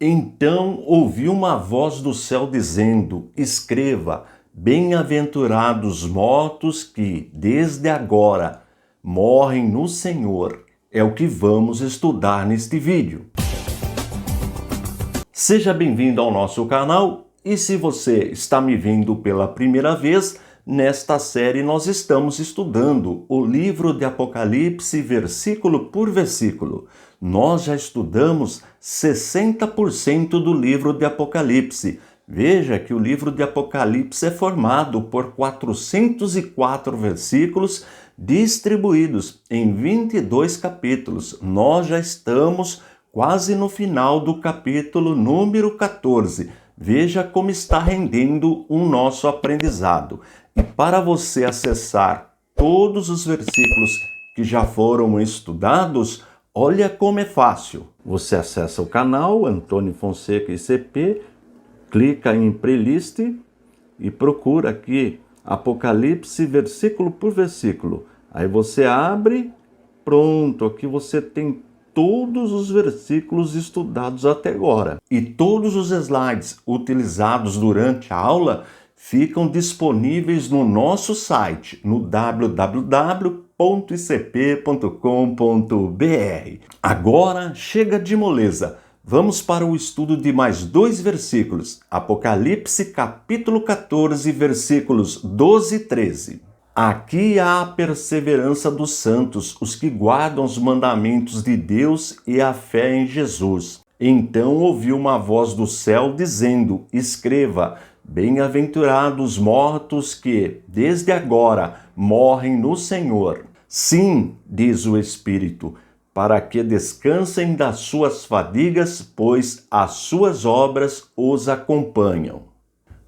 Então ouvi uma voz do céu dizendo: Escreva, bem-aventurados mortos que, desde agora, morrem no Senhor. É o que vamos estudar neste vídeo. Seja bem-vindo ao nosso canal e se você está me vendo pela primeira vez, nesta série nós estamos estudando o livro de Apocalipse versículo por versículo. Nós já estudamos 60% do livro de Apocalipse. Veja que o livro de Apocalipse é formado por 404 versículos distribuídos em 22 capítulos. Nós já estamos quase no final do capítulo número 14. Veja como está rendendo o nosso aprendizado. E para você acessar todos os versículos que já foram estudados, olha como é fácil. Você acessa o canal Antônio Fonseca ICP, clica em playlist e procura aqui Apocalipse versículo por versículo. Aí você abre, pronto, aqui você tem todos os versículos estudados até agora. E todos os slides utilizados durante a aula ficam disponíveis no nosso site, no www.icp.com.br. Agora chega de moleza. Vamos para o estudo de mais 2 versículos. Apocalipse capítulo 14, versículos 12 e 13. Aqui há a perseverança dos santos, os que guardam os mandamentos de Deus e a fé em Jesus. Então ouvi uma voz do céu dizendo: Escreva, bem-aventurados mortos que, desde agora, morrem no Senhor. Sim, diz o Espírito, para que descansem das suas fadigas, pois as suas obras os acompanham.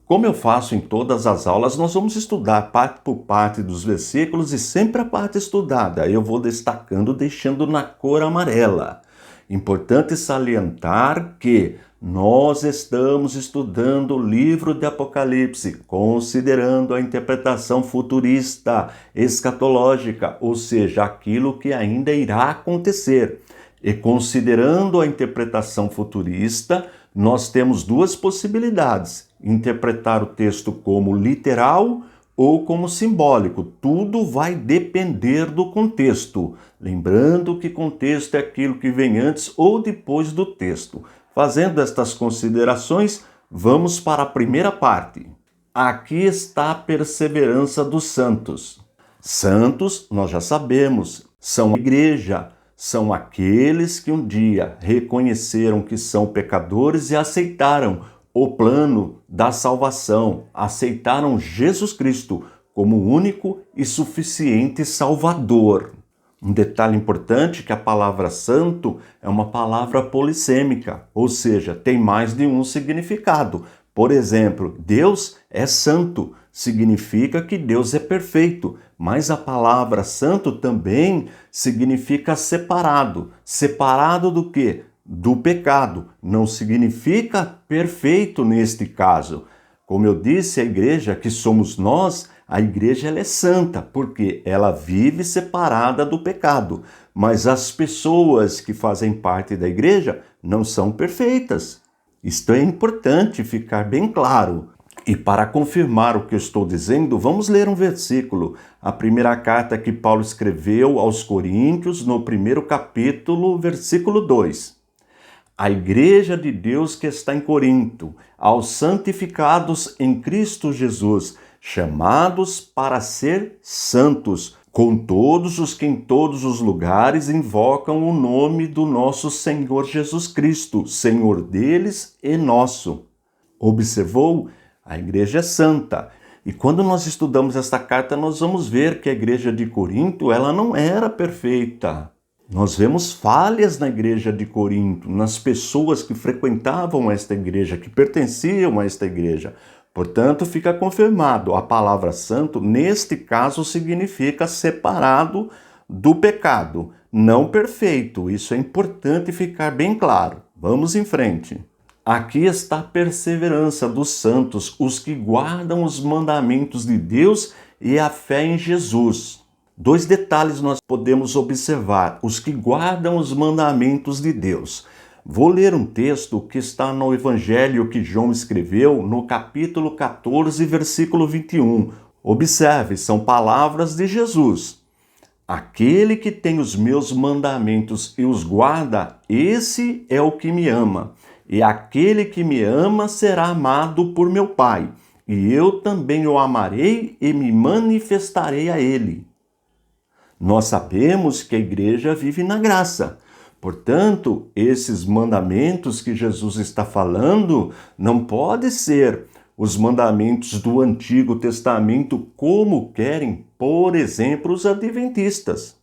Como eu faço em todas as aulas, nós vamos estudar parte por parte dos versículos e sempre a parte estudada eu vou destacando, deixando na cor amarela. Importante salientar que nós estamos estudando o livro de Apocalipse, considerando a interpretação futurista, escatológica, ou seja, aquilo que ainda irá acontecer. E considerando a interpretação futurista, nós temos 2 possibilidades: interpretar o texto como literal ou como simbólico. Tudo vai depender do contexto. Lembrando que contexto é aquilo que vem antes ou depois do texto. Fazendo estas considerações, vamos para a primeira parte. Aqui está a perseverança dos santos. Santos, nós já sabemos, são a igreja. São aqueles que um dia reconheceram que são pecadores e aceitaram o plano da salvação, aceitaram Jesus Cristo como único e suficiente Salvador. Um detalhe importante é que a palavra santo é uma palavra polissêmica, ou seja, tem mais de um significado. Por exemplo, Deus é santo, significa que Deus é perfeito, mas a palavra santo também significa separado. Separado do quê? Do pecado. Não significa perfeito neste caso. Como eu disse, a igreja que somos nós, a igreja ela é santa, porque ela vive separada do pecado. Mas as pessoas que fazem parte da igreja não são perfeitas. Isto é importante ficar bem claro. E para confirmar o que eu estou dizendo, vamos ler um versículo. A primeira carta que Paulo escreveu aos Coríntios, no 1º capítulo, versículo 2. A igreja de Deus que está em Corinto, aos santificados em Cristo Jesus, chamados para ser santos, com todos os que em todos os lugares invocam o nome do nosso Senhor Jesus Cristo, Senhor deles e nosso. Observou? A igreja é santa. E quando nós estudamos esta carta, nós vamos ver que a igreja de Corinto, ela não era perfeita. Nós vemos falhas na igreja de Corinto, nas pessoas que frequentavam esta igreja, que pertenciam a esta igreja. Portanto, fica confirmado, a palavra santo, neste caso, significa separado do pecado, não perfeito. Isso é importante ficar bem claro. Vamos em frente. Aqui está a perseverança dos santos, os que guardam os mandamentos de Deus e a fé em Jesus. 2 detalhes nós podemos observar: os que guardam os mandamentos de Deus. Vou ler um texto que está no Evangelho que João escreveu, no capítulo 14, versículo 21. Observe, são palavras de Jesus. Aquele que tem os meus mandamentos e os guarda, esse é o que me ama. E aquele que me ama será amado por meu Pai. E eu também o amarei e me manifestarei a ele. Nós sabemos que a igreja vive na graça. Portanto, esses mandamentos que Jesus está falando não podem ser os mandamentos do Antigo Testamento como querem, por exemplo, os adventistas.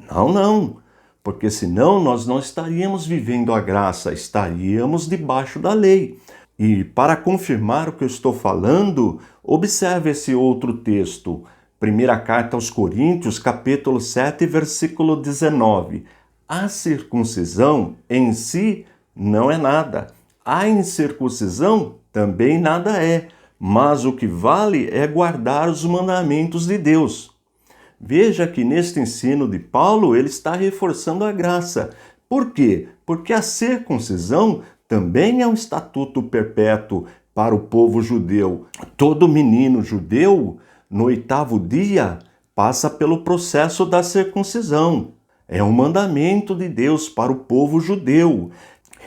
Não, porque senão nós não estaríamos vivendo a graça, estaríamos debaixo da lei. E para confirmar o que eu estou falando, observe esse outro texto. Primeira carta aos Coríntios, capítulo 7, versículo 19. A circuncisão em si não é nada. A incircuncisão também nada é. Mas o que vale é guardar os mandamentos de Deus. Veja que neste ensino de Paulo ele está reforçando a graça. Por quê? Porque a circuncisão também é um estatuto perpétuo para o povo judeu. Todo menino judeu, no 8º dia, passa pelo processo da circuncisão. É um mandamento de Deus para o povo judeu.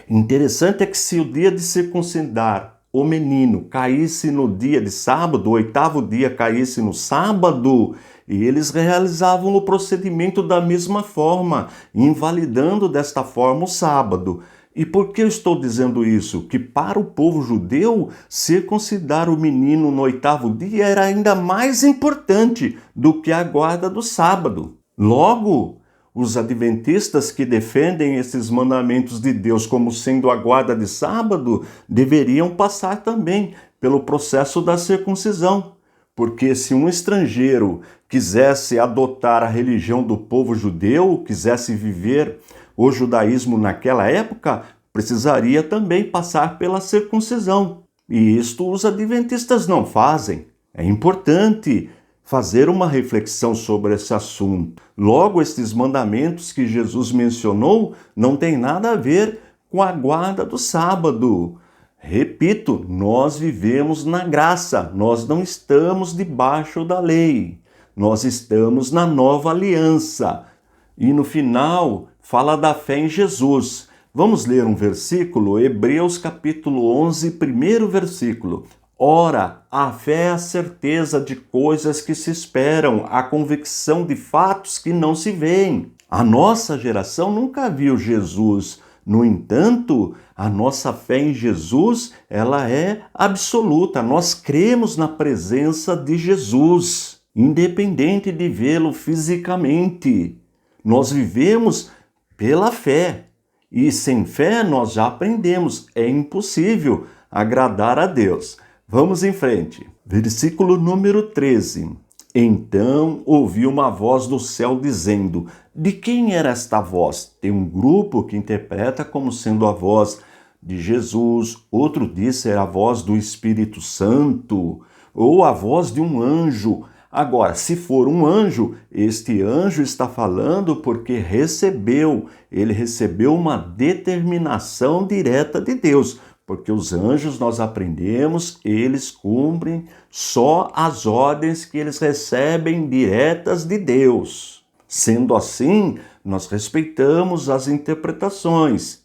Interessante é que se o dia de circuncidar o menino caísse no dia de sábado, o 8º dia caísse no sábado, e eles realizavam o procedimento da mesma forma, invalidando desta forma o sábado. E por que eu estou dizendo isso? Que para o povo judeu, circuncidar o menino no 8º dia era ainda mais importante do que a guarda do sábado. Logo, os adventistas que defendem esses mandamentos de Deus como sendo a guarda de sábado deveriam passar também pelo processo da circuncisão. Porque se um estrangeiro quisesse adotar a religião do povo judeu, quisesse viver o judaísmo naquela época, precisaria também passar pela circuncisão. E isto os adventistas não fazem. É importante fazer uma reflexão sobre esse assunto. Logo, estes mandamentos que Jesus mencionou não têm nada a ver com a guarda do sábado. Repito, nós vivemos na graça, nós não estamos debaixo da lei. Nós estamos na nova aliança. E no final, fala da fé em Jesus. Vamos ler um versículo, Hebreus capítulo 11, primeiro versículo. Ora, a fé é a certeza de coisas que se esperam, a convicção de fatos que não se veem. A nossa geração nunca viu Jesus. No entanto, a nossa fé em Jesus, ela é absoluta. Nós cremos na presença de Jesus, independente de vê-lo fisicamente. Nós vivemos pela fé. E sem fé, nós já aprendemos, é impossível agradar a Deus. Vamos em frente. Versículo número 13. Então ouvi uma voz do céu dizendo: de quem era esta voz? Tem um grupo que interpreta como sendo a voz de Jesus, outro diz ser a voz do Espírito Santo, ou a voz de um anjo. Agora, se for um anjo, este anjo está falando porque ele recebeu uma determinação direta de Deus. Porque os anjos, nós aprendemos, eles cumprem só as ordens que eles recebem diretas de Deus. Sendo assim, nós respeitamos as interpretações.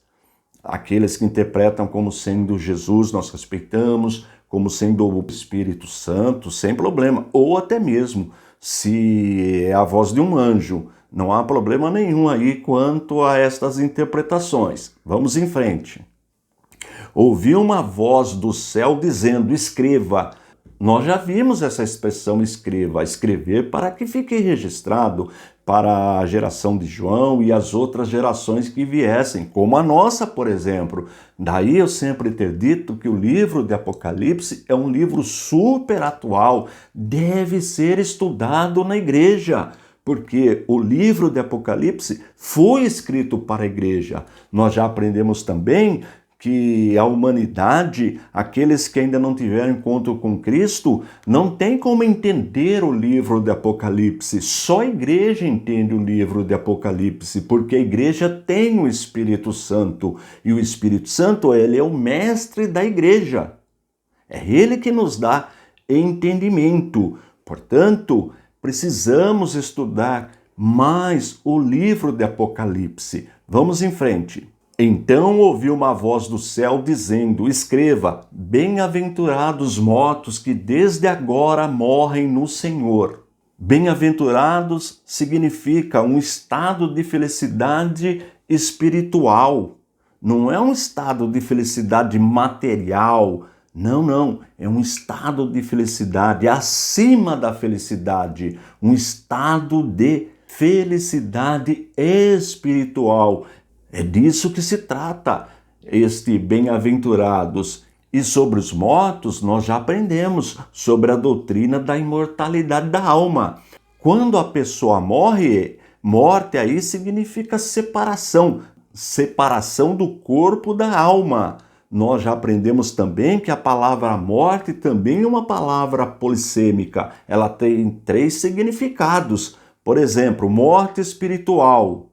Aqueles que interpretam como sendo Jesus, nós respeitamos, como sendo o Espírito Santo, sem problema. Ou até mesmo, se é a voz de um anjo, não há problema nenhum aí quanto a estas interpretações. Vamos em frente. Ouvi uma voz do céu dizendo: escreva. Nós já vimos essa expressão escreva, escrever para que fique registrado para a geração de João e as outras gerações que viessem, como a nossa, por exemplo. Daí eu sempre ter dito que o livro de Apocalipse é um livro super atual, deve ser estudado na igreja, porque o livro de Apocalipse foi escrito para a igreja. Nós já aprendemos também que a humanidade, aqueles que ainda não tiveram encontro com Cristo, não tem como entender o livro de Apocalipse. Só a igreja entende o livro de Apocalipse, porque a igreja tem o Espírito Santo. E o Espírito Santo, ele é o mestre da igreja. É ele que nos dá entendimento. Portanto, precisamos estudar mais o livro de Apocalipse. Vamos em frente. Então ouvi uma voz do céu dizendo: escreva, bem-aventurados mortos que desde agora morrem no Senhor. Bem-aventurados significa um estado de felicidade espiritual. Não é um estado de felicidade material. Não. É um estado de felicidade acima da felicidade. Um estado de felicidade espiritual. É disso que se trata, este bem-aventurados. E sobre os mortos, nós já aprendemos sobre a doutrina da imortalidade da alma. Quando a pessoa morre, morte aí significa separação, separação do corpo da alma. Nós já aprendemos também que a palavra morte também é uma palavra polissêmica. Ela tem 3 significados. Por exemplo, morte espiritual.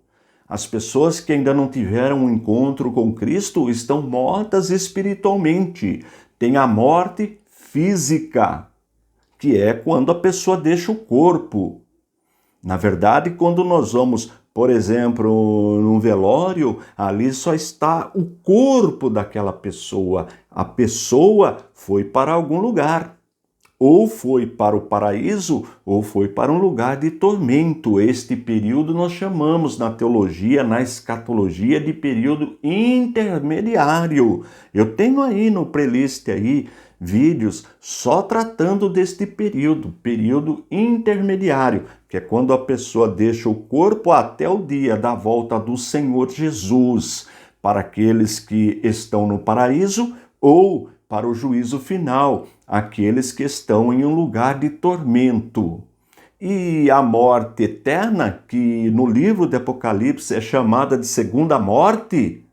As pessoas que ainda não tiveram um encontro com Cristo estão mortas espiritualmente. Tem a morte física, que é quando a pessoa deixa o corpo. Na verdade, quando nós vamos, por exemplo, num velório, ali só está o corpo daquela pessoa. A pessoa foi para algum lugar. Ou foi para o paraíso, ou foi para um lugar de tormento. Este período nós chamamos na teologia, na escatologia, de período intermediário. Eu tenho aí no playlist aí vídeos só tratando deste período intermediário, que é quando a pessoa deixa o corpo até o dia da volta do Senhor Jesus, para aqueles que estão no paraíso ou para o juízo final, aqueles que estão em um lugar de tormento. E a morte eterna, que no livro de Apocalipse é chamada de segunda morte,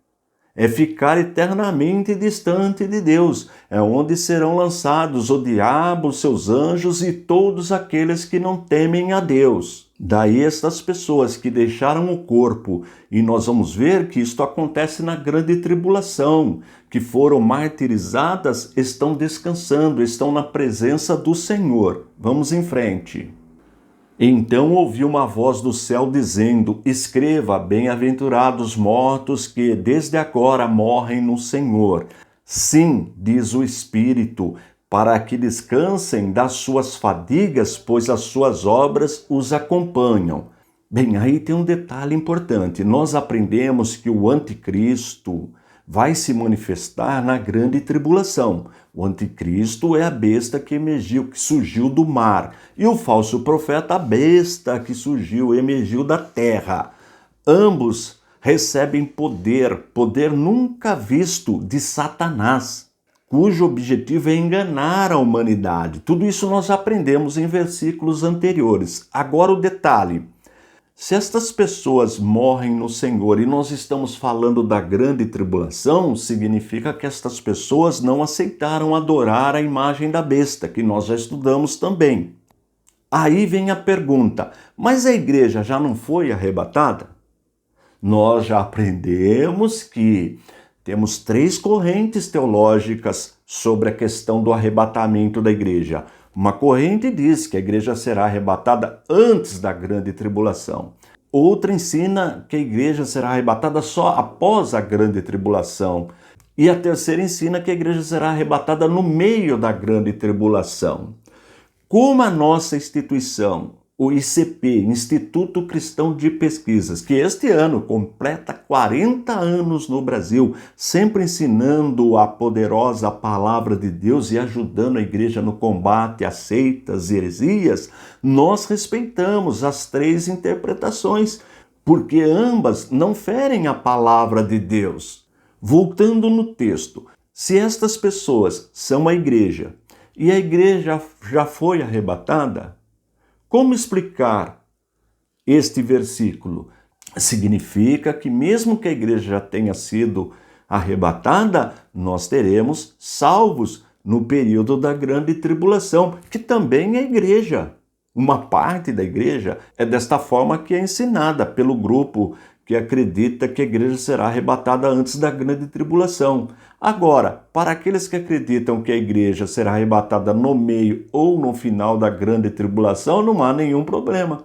é ficar eternamente distante de Deus. É onde serão lançados o diabo, seus anjos e todos aqueles que não temem a Deus. Daí estas pessoas que deixaram o corpo, e nós vamos ver que isto acontece na grande tribulação, que foram martirizadas, estão descansando, estão na presença do Senhor. Vamos em frente. Então ouvi uma voz do céu dizendo: escreva, bem-aventurados mortos que desde agora morrem no Senhor. Sim, diz o Espírito, para que descansem das suas fadigas, pois as suas obras os acompanham. Bem, aí tem um detalhe importante. Nós aprendemos que o anticristo vai se manifestar na grande tribulação. O anticristo é a besta que emergiu, que surgiu do mar. E o falso profeta, a besta que surgiu, emergiu da terra. Ambos recebem poder nunca visto de Satanás, cujo objetivo é enganar a humanidade. Tudo isso nós aprendemos em versículos anteriores. Agora o detalhe. Se estas pessoas morrem no Senhor e nós estamos falando da grande tribulação, significa que estas pessoas não aceitaram adorar a imagem da besta, que nós já estudamos também. Aí vem a pergunta, mas a igreja já não foi arrebatada? Nós já aprendemos que temos 3 correntes teológicas sobre a questão do arrebatamento da igreja. Uma corrente diz que a igreja será arrebatada antes da grande tribulação. Outra ensina que a igreja será arrebatada só após a grande tribulação. E a terceira ensina que a igreja será arrebatada no meio da grande tribulação. Como a nossa instituição, o ICP, Instituto Cristão de Pesquisas, que este ano completa 40 anos no Brasil, sempre ensinando a poderosa palavra de Deus e ajudando a igreja no combate às seitas e heresias, nós respeitamos as 3 interpretações, porque ambas não ferem a palavra de Deus. Voltando no texto, se estas pessoas são a igreja e a igreja já foi arrebatada, como explicar este versículo? Significa que mesmo que a igreja já tenha sido arrebatada, nós teremos salvos no período da grande tribulação, que também é igreja. Uma parte da igreja é desta forma que é ensinada pelo grupo que acredita que a igreja será arrebatada antes da grande tribulação. Agora, para aqueles que acreditam que a igreja será arrebatada no meio ou no final da grande tribulação, não há nenhum problema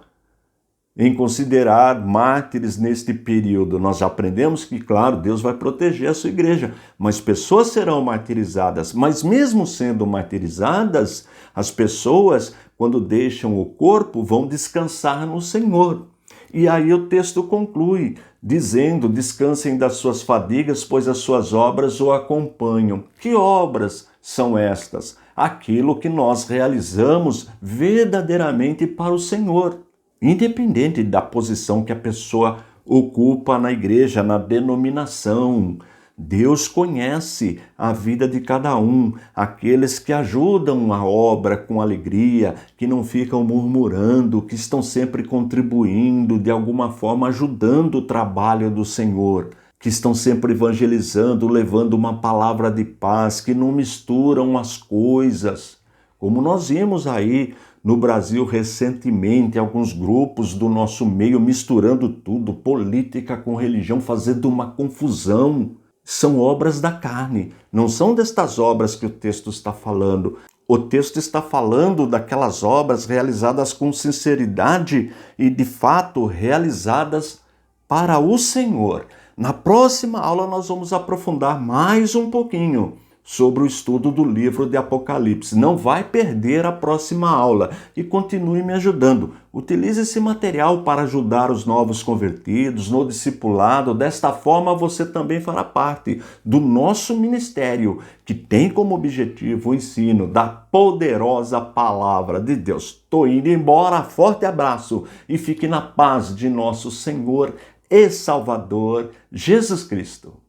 em considerar mártires neste período. Nós já aprendemos que, claro, Deus vai proteger a sua igreja, mas pessoas serão martirizadas. Mas mesmo sendo martirizadas, as pessoas, quando deixam o corpo, vão descansar no Senhor. E aí o texto conclui, dizendo, descansem das suas fadigas, pois as suas obras o acompanham. Que obras são estas? Aquilo que nós realizamos verdadeiramente para o Senhor. Independente da posição que a pessoa ocupa na igreja, na denominação, Deus conhece a vida de cada um, aqueles que ajudam a obra com alegria, que não ficam murmurando, que estão sempre contribuindo, de alguma forma ajudando o trabalho do Senhor, que estão sempre evangelizando, levando uma palavra de paz, que não misturam as coisas. Como nós vimos aí no Brasil recentemente, alguns grupos do nosso meio misturando tudo, política com religião, fazendo uma confusão. São obras da carne, não são destas obras que o texto está falando. O texto está falando daquelas obras realizadas com sinceridade e, de fato, realizadas para o Senhor. Na próxima aula nós vamos aprofundar mais um pouquinho sobre o estudo do livro de Apocalipse. Não vai perder a próxima aula e continue me ajudando. Utilize esse material para ajudar os novos convertidos no discipulado. Desta forma, você também fará parte do nosso ministério, que tem como objetivo o ensino da poderosa palavra de Deus. Estou indo embora, forte abraço e fique na paz de nosso Senhor e Salvador Jesus Cristo.